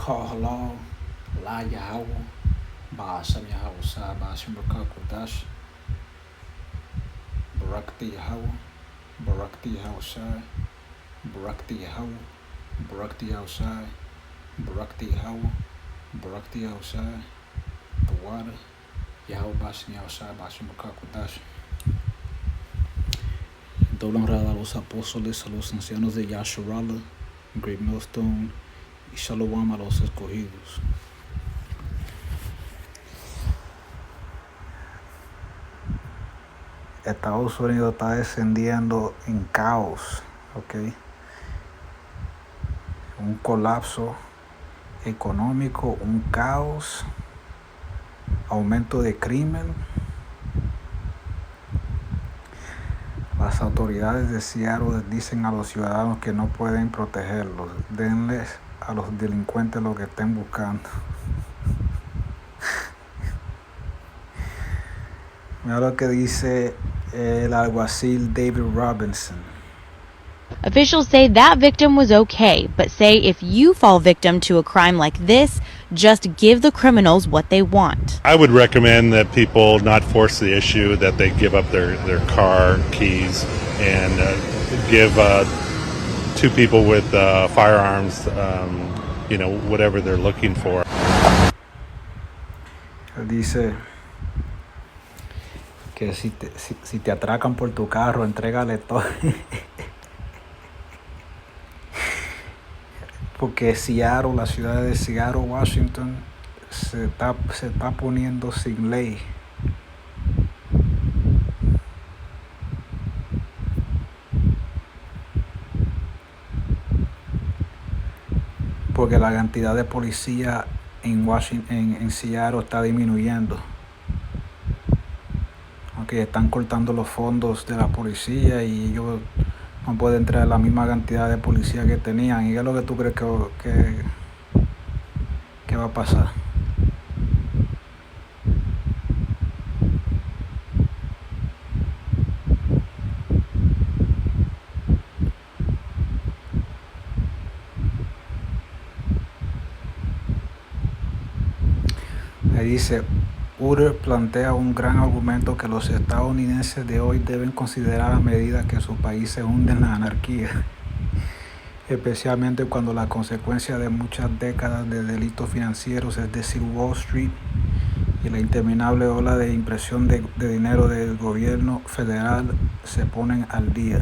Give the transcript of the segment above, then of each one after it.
Halal, La Yahweh, Ba'asam Yahweh, Ba'asam Kodash, Barakti Yahweh, Barakti Yahweh, Barakti Yahweh, Barakti Yahweh, Barakti Yahweh, Barakti Yahweh, the water, Yahweh Ba'asam Yahweh, Ba'asam Kodash. Doble honrada a los apóstoles, a los ancianos de Yasharala, Great Millstone, y Shalom a los escogidos. Estados Unidos está descendiendo en caos, ¿ok? Un colapso económico, un caos, aumento de crimen. Las autoridades de Seattle dicen a los ciudadanos que no pueden protegerlos. Denles a los delincuentes lo que estén buscando. Mira lo que dice el alguacil David Robinson. Officials say that victim was okay, but say if you fall victim to a crime like this, just give the criminals what they want. I would recommend that people not force the issue, that they give up their car keys and give two people with firearms, whatever they're looking for. Él dice que si te atracan por tu carro, entrégale todo. Porque Seattle, la ciudad de Seattle, Washington, se está poniendo sin ley. Porque la cantidad de policía en Washington, en Seattle está disminuyendo. Aunque están cortando los fondos de la policía y ellos no pueden traer la misma cantidad de policía que tenían. ¿Y qué es lo que tú crees que va a pasar? Ahí dice, Uter plantea un gran argumento que los estadounidenses de hoy deben considerar a medida que su país se hunde en la anarquía, especialmente cuando la consecuencia de muchas décadas de delitos financieros, es decir, Wall Street, y la interminable ola de impresión de dinero del gobierno federal se ponen al día,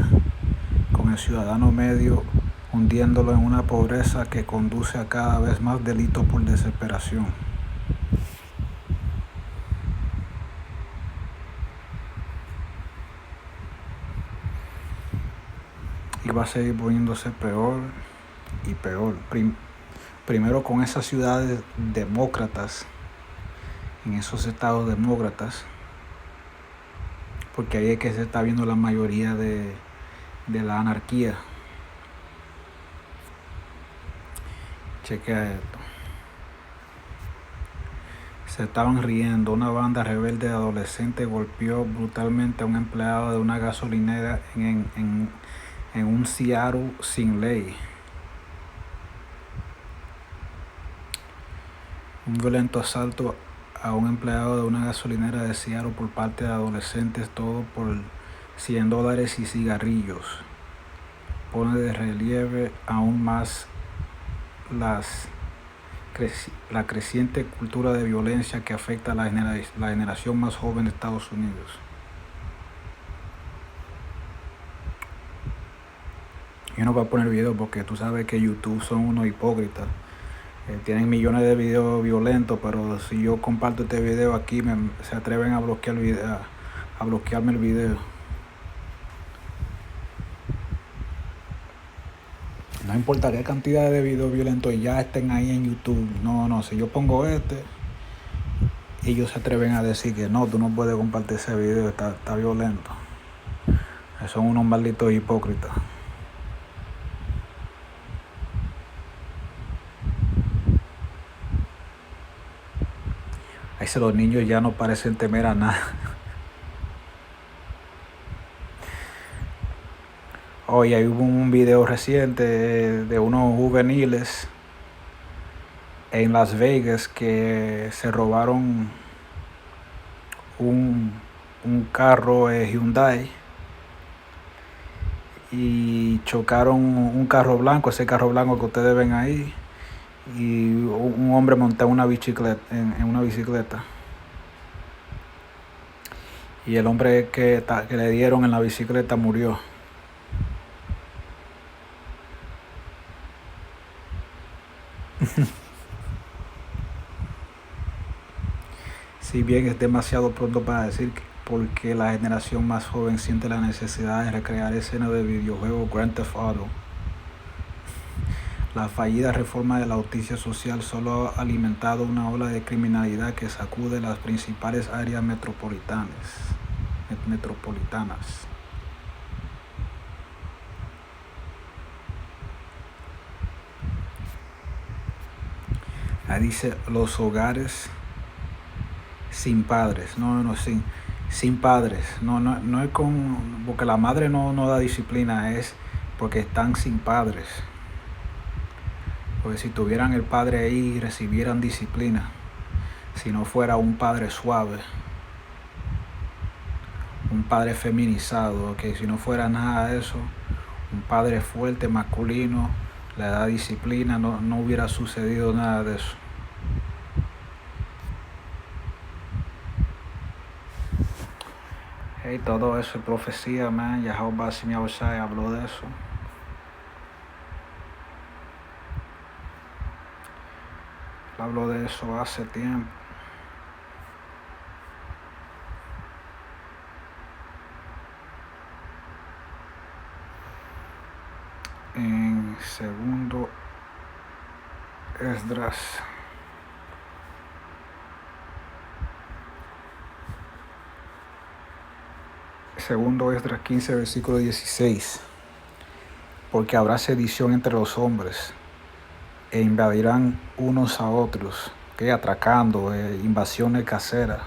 con el ciudadano medio hundiéndolo en una pobreza que conduce a cada vez más delitos por desesperación. Y va a seguir poniéndose peor y peor. Primero con esas ciudades demócratas, en esos estados demócratas, porque ahí es que se está viendo la mayoría de la anarquía. Chequea esto. Se estaban riendo. Una banda rebelde de adolescentes golpeó brutalmente a un empleado de una gasolinera en un Seattle sin ley. Un violento asalto a un empleado de una gasolinera de Seattle por parte de adolescentes, todo por $100 y cigarrillos. Pone de relieve aún más la creciente cultura de violencia que afecta a la generación más joven de Estados Unidos. Yo no voy a poner video porque tú sabes que YouTube son unos hipócritas. Tienen millones de videos violentos, pero si yo comparto este video aquí se atreven a bloquearme el video. No importa qué cantidad de videos violentos ya estén ahí en YouTube. No, si yo pongo ellos se atreven a decir que no, tú no puedes compartir ese video, está violento. Son unos malditos hipócritas. Ahí los niños ya no parecen temer a nada. Hoy hubo un video reciente de unos juveniles en Las Vegas que se robaron un carro Hyundai y chocaron un carro blanco, ese carro blanco que ustedes ven ahí, y un hombre montó en una bicicleta. Y el hombre que le dieron en la bicicleta murió. Si bien es demasiado pronto para decir porque la generación más joven siente la necesidad de recrear escenas de videojuego Grand Theft Auto, la fallida reforma de la justicia social solo ha alimentado una ola de criminalidad que sacude las principales áreas metropolitanas. Ahí dice los hogares sin padres, sin padres, no es porque la madre no da disciplina, es porque están sin padres. Porque si tuvieran el padre ahí, recibieran disciplina. Si no fuera un padre suave, un padre feminizado, que si no fuera nada de eso, un padre fuerte, masculino, le da disciplina, no hubiera sucedido nada de eso. Hey, todo eso es profecía, man. Yahweh habló de eso. Habló de eso hace tiempo. En segundo Esdras. Segundo Esdras 15, versículo 16. Porque habrá sedición entre los hombres, e invadirán unos a otros, que atracando, invasiones caseras.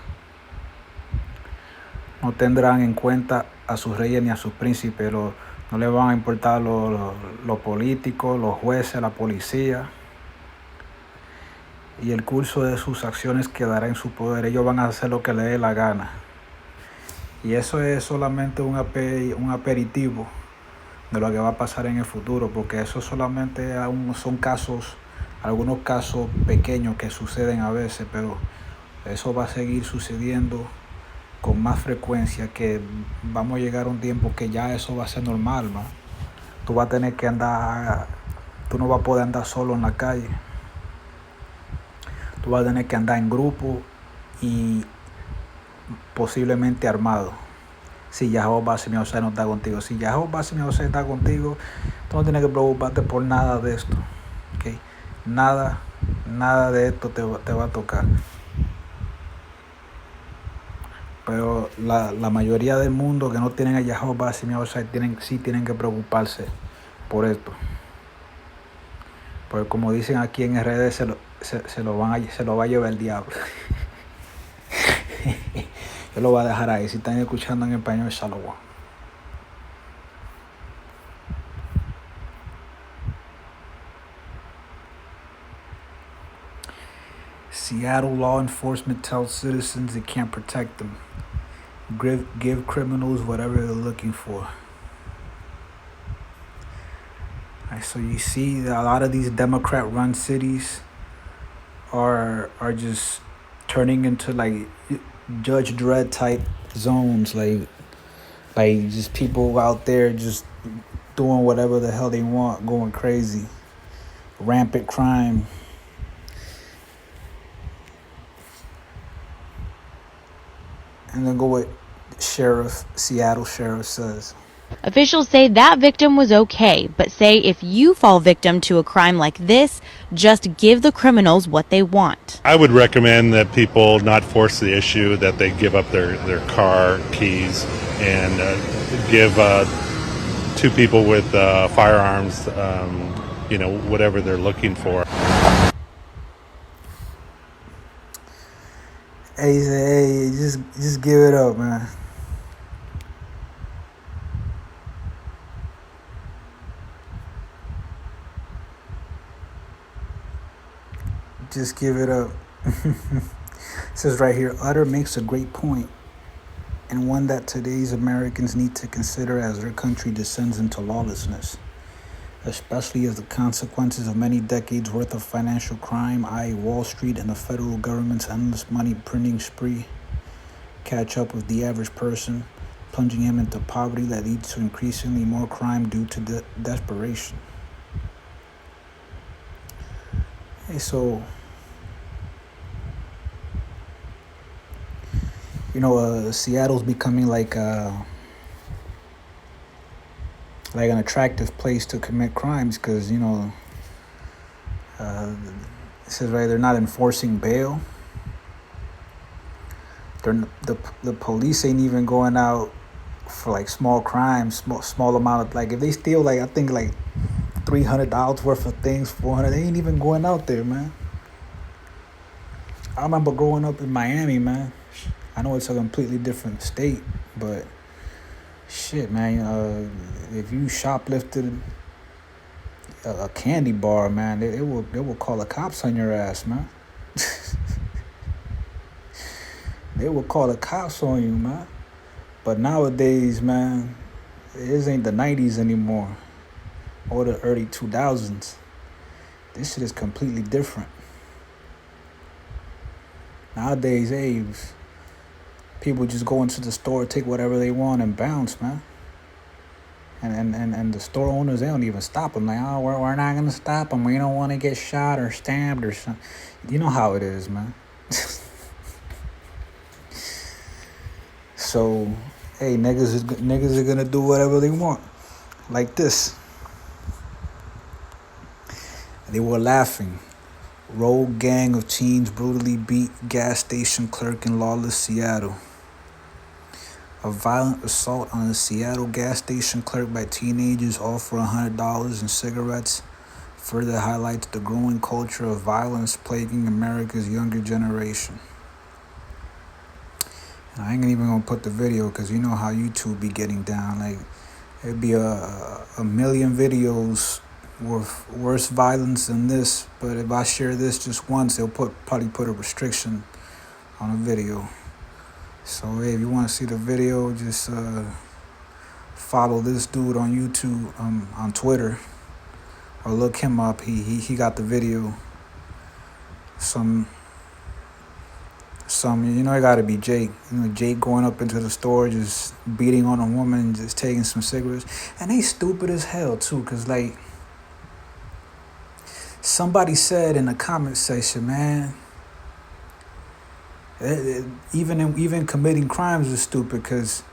No tendrán en cuenta a sus reyes ni a sus príncipes, no les van a importar los políticos, los jueces, la policía. Y el curso de sus acciones quedará en su poder. Ellos van a hacer lo que les dé la gana. Y eso es solamente un aperitivo de lo que va a pasar en el futuro, porque eso solamente son algunos casos pequeños que suceden a veces, pero eso va a seguir sucediendo con más frecuencia, que vamos a llegar a un tiempo que ya eso va a ser normal, ¿no? Tú vas a tener que tú no vas a poder andar solo en la calle. Tú vas a tener que andar en grupo y posiblemente armado. Si Yahweh no está contigo. Si Yahweh está contigo, tú no tienes que preocuparte por nada de esto. ¿Okay? Nada de esto te va a tocar. Pero la mayoría del mundo que no tienen a Yahweh sí tienen que preocuparse por esto. Porque como dicen aquí en RD, se lo va a llevar el diablo. Yo lo voy a dejar ahí. Si están escuchando en español, shalom. Seattle law enforcement tells citizens it can't protect them. Give criminals whatever they're looking for. Right, so you see that a lot of these Democrat-run cities are just turning into like Judge Dredd type zones, like just people out there just doing whatever the hell they want, going crazy, rampant crime. And then go with Seattle Sheriff says. Officials say that victim was okay, but say if you fall victim to a crime like this, just give the criminals what they want. I would recommend that people not force the issue, that they give up their car keys and give two people with firearms, whatever they're looking for. Hey, just give it up, man. Just give it up. It says right here, Utter makes a great point, and one that today's Americans need to consider as their country descends into lawlessness, especially as the consequences of many decades worth of financial crime, i.e. Wall Street and the federal government's endless money printing spree, catch up with the average person, plunging him into poverty that leads to increasingly more crime due to desperation. Hey, so, Seattle's becoming like an attractive place to commit crimes because, it says right, they're not enforcing bail. The police ain't even going out for like small crimes, small amount of, like if they steal like I think like $300 worth of things, $400, they ain't even going out there, man. I remember growing up in Miami, man. I know it's a completely different state, but shit, man. If you shoplifted a candy bar, man, they will call the cops on your ass, man. They will call the cops on you, man. But nowadays, man, it ain't the 90s anymore or the early 2000s. This shit is completely different. Nowadays, people just go into the store, take whatever they want, and bounce, man. And the store owners, they don't even stop them. Like, oh, we're not gonna stop them. We don't want to get shot or stabbed or something. You know how it is, man. So, hey, niggas are gonna do whatever they want, like this. They were laughing. Rogue gang of teens brutally beat gas station clerk in lawless Seattle. A violent assault on a Seattle gas station clerk by teenagers, all for $100 in cigarettes, further highlights the growing culture of violence plaguing America's younger generation. And I ain't even gonna put the video because you know how YouTube be getting down. Like, it'd be a million videos with worse violence than this, but if I share this just once, they'll probably put a restriction on a video. So hey, if you want to see the video, just follow this dude on YouTube, on Twitter, or look him up. He got the video. Some it gotta be Jake. Jake going up into the store, just beating on a woman, just taking some cigarettes, and they stupid as hell too, cause like somebody said in the comment section, man, even committing crimes is stupid, because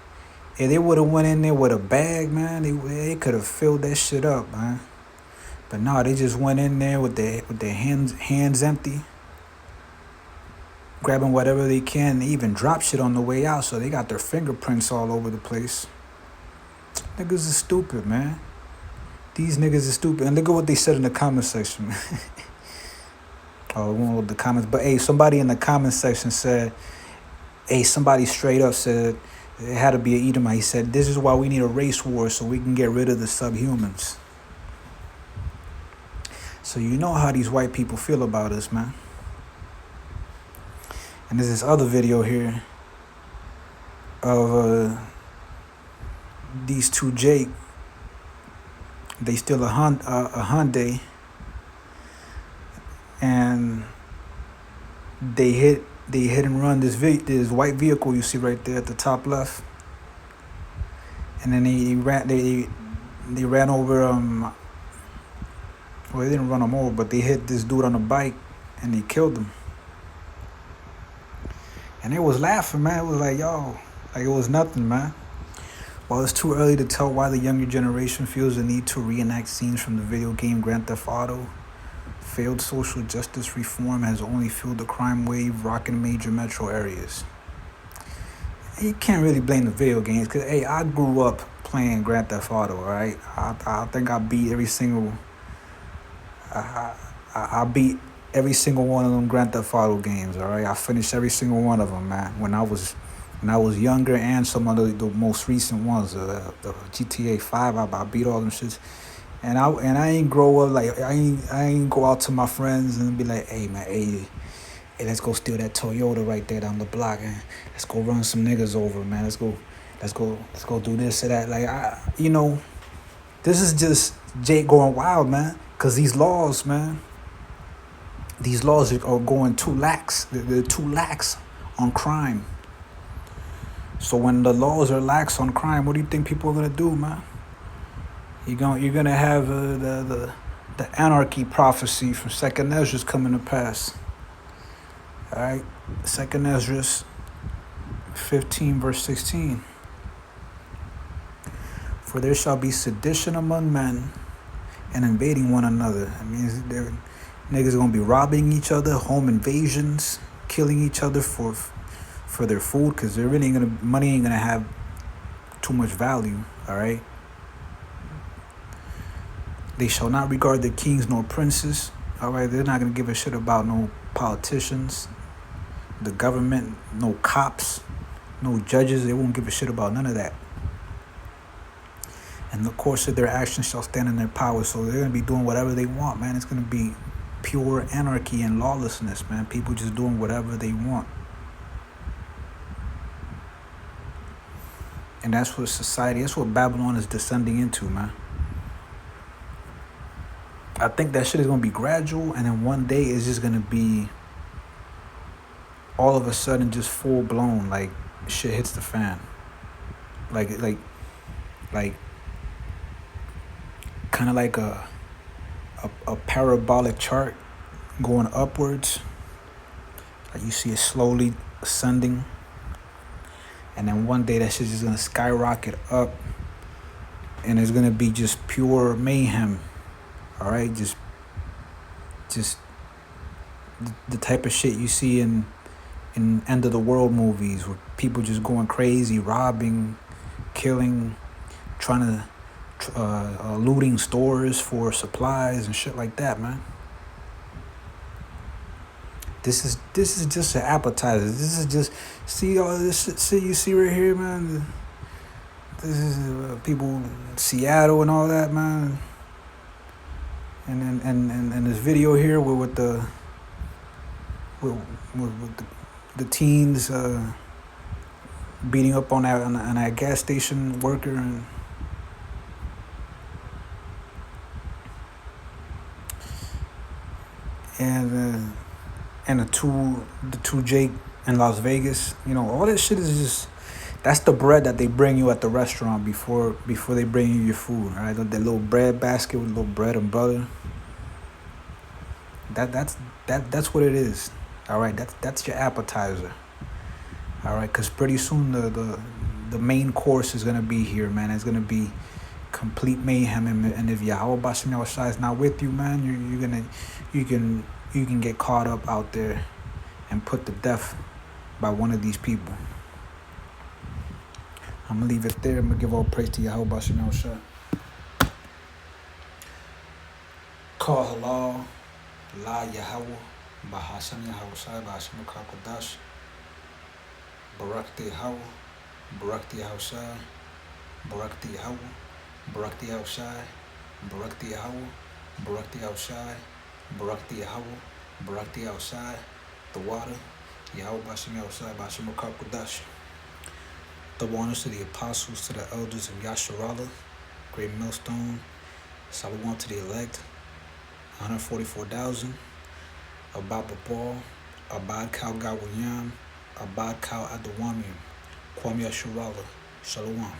if they would have went in there with a bag, man, they could have filled that shit up, man. But no, they just went in there with their hands empty, grabbing whatever they can. They even drop shit on the way out, so they got their fingerprints all over the place. Niggas is stupid, man. These niggas is stupid. And look at what they said in the comment section. Oh, we won't look at the comments. But hey, somebody in the comment section said, somebody straight up said, it had to be an Edomite. He said, this is why we need a race war, so we can get rid of the subhumans. So you know how these white people feel about us, man. And there's this other video here of these two Jake. They steal a Hyundai, and they hit and run this white vehicle you see right there at the top left, and then they ran over well, they didn't run him over, but they hit this dude on a bike and they killed him. And they was laughing, man. It was like, yo, like it was nothing, man. While it's too early to tell why the younger generation feels the need to reenact scenes from the video game Grand Theft Auto, failed social justice reform has only fueled the crime wave rocking major metro areas. And you can't really blame the video games, because, hey, I grew up playing Grand Theft Auto, all right? I think I beat every single... I beat every single one of them Grand Theft Auto games, all right? I finished every single one of them, man, when I was younger, and some of the most recent ones, the GTA 5, I beat all them shits. And I ain't grow up like I ain't go out to my friends and be like, hey man, hey, let's go steal that Toyota right there down the block, and let's go run some niggas over, man. Let's go do this or that. Like this is just Jake going wild, man. Cause these laws, man, are going too lax. They're too lax on crime. So when the laws are lax on crime, what do you think people are gonna do, man? You're gonna have the anarchy prophecy from Second Esdras coming to pass. All right, Second Esdras 15 verse 16. For there shall be sedition among men and invading one another. That means niggas gonna be robbing each other, home invasions, killing each other for their food, because money ain't gonna have too much value. All right. They shall not regard the kings nor princes. All right, they're not gonna give a shit about no politicians, the government, no cops, no judges. They won't give a shit about none of that. And the course of their actions shall stand in their power. So they're gonna be doing whatever they want, man. It's gonna be pure anarchy and lawlessness, man. People just doing whatever they want. And that's what Babylon is descending into, man. I think that shit is gonna be gradual, and then one day it's just gonna be all of a sudden just full blown, like shit hits the fan. Like kind of like a parabolic chart going upwards. Like you see it slowly ascending, and then one day that shit's just gonna skyrocket up, and it's gonna be just pure mayhem. All right, just the type of shit you see in end of the world movies, where people just going crazy, robbing, killing, trying to looting stores for supplies and shit like that, man. This is just an appetizer. This is just see all this shit you see right here, man. This is people in Seattle and all that, man. And this video here with the teens beating up on that gas station worker, and the two Jake in Las Vegas. All this shit is just, that's the bread that they bring you at the restaurant before they bring you your food. Right, that little bread basket with a little bread and butter. That's what it is. All right, that's your appetizer. All right, because pretty soon the main course is gonna be here, man. It's gonna be complete mayhem, and if Yahweh Bashem Yahushua is not with you, man, you can get caught up out there and put to death by one of these people. I'm gonna leave it there. I'm gonna give all praise to Yahweh Bashem Yahushua. Call halal, la Yahweh, Bahashem Yahushua, Bahashem Kakodash, Barakti Yahweh, Barakti Yahushua, Barakti Yahweh, Barakti Yahushua, Barakti Yahweh, Barakti Yahushua, Barakti Yahweh, Barakti Yahushua, the water, Yahweh Bashem Yahushua, Bahashem Kakodash. Double honors to the apostles, to the elders of Yasharala, Great Millstone, Salawam to the elect, 144,000, Abad Babal, Abad Kal Gawayam, Abad Kal Adawamim, Kwam Yasharala, Shalom.